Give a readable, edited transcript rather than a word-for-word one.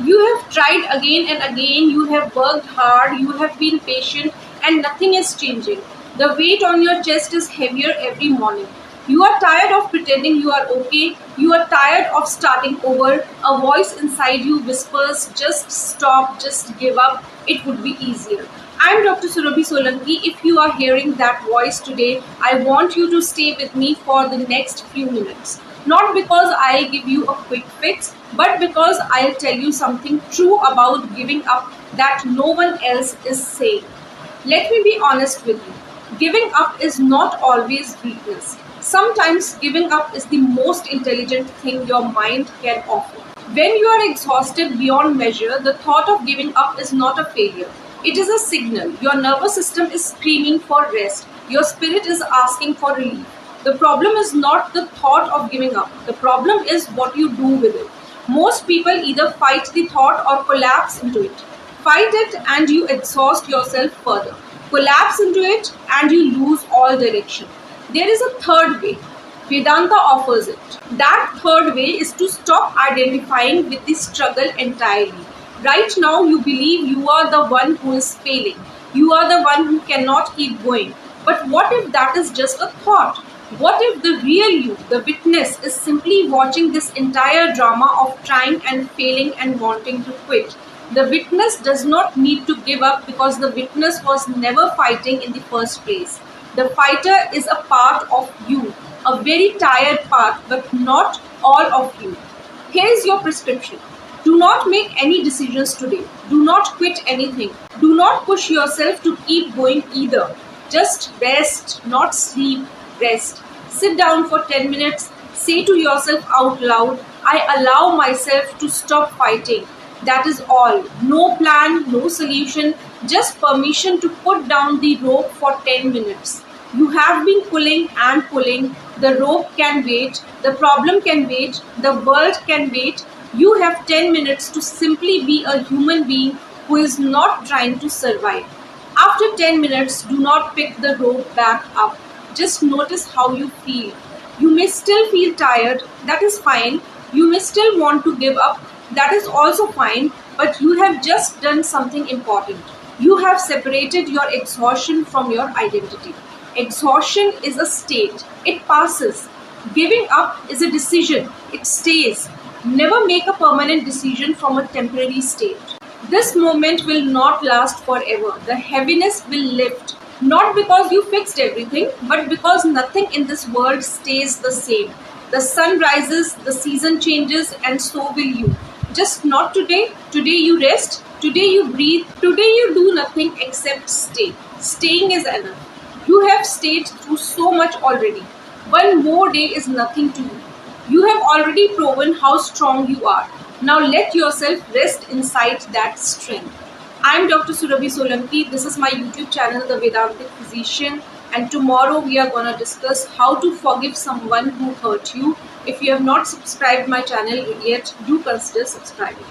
You have tried again and again, you have worked hard, you have been patient, and nothing is changing. The weight on your chest is heavier every morning. You are tired of pretending you are okay, you are tired of starting over. A voice inside you whispers, just stop, just give up, it would be easier. I'm Dr. Surabhi Solanki. If you are hearing that voice today, I want you to stay with me for the next few minutes. Not because I'll give you a quick fix, but because I'll tell you something true about giving up that no one else is saying. Let me be honest with you. Giving up is not always weakness. Sometimes giving up is the most intelligent thing your mind can offer. When you are exhausted beyond measure, the thought of giving up is not a failure. It is a signal. Your nervous system is screaming for rest. Your spirit is asking for relief. The problem is not the thought of giving up. The problem is what you do with it. Most people either fight the thought or collapse into it. Fight it and you exhaust yourself further. Collapse into it and you lose all direction. There is a third way. Vedanta offers it. That third way is to stop identifying with the struggle entirely. Right now, you believe you are the one who is failing. You are the one who cannot keep going. But what if that is just a thought? What if the real you, the witness, is simply watching this entire drama of trying and failing and wanting to quit? The witness does not need to give up because the witness was never fighting in the first place. The fighter is a part of you, a very tired part, but not all of you. Here is your prescription. Do not make any decisions today. Do not quit anything. Do not push yourself to keep going either. Just rest, not sleep, rest. Sit down for 10 minutes. Say to yourself out loud, I allow myself to stop fighting. That is all. No plan, no solution, just permission to put down the rope for 10 minutes. You have been pulling and pulling. The rope can wait. The problem can wait. The world can wait. You have 10 minutes to simply be a human being who is not trying to survive. After 10 minutes, do not pick the rope back up. Just notice how you feel. You may still feel tired. That is fine. You may still want to give up. That is also fine. But you have just done something important. You have separated your exhaustion from your identity. Exhaustion is a state. It passes. Giving up is a decision. It stays. Never make a permanent decision from a temporary state. This moment will not last forever. The heaviness will lift. Not because you fixed everything, but because nothing in this world stays the same. The sun rises, the season changes, and so will you. Just not today. Today you rest. Today you breathe. Today you do nothing except stay. Staying is enough. You have stayed through so much already. One more day is nothing to you. You have already proven how strong you are. Now let yourself rest inside that strength. I'm Dr. Surabhi Solanki. This is my YouTube channel, The Vedantic Physician. And tomorrow we are going to discuss how to forgive someone who hurt you. If you have not subscribed my channel yet, do consider subscribing.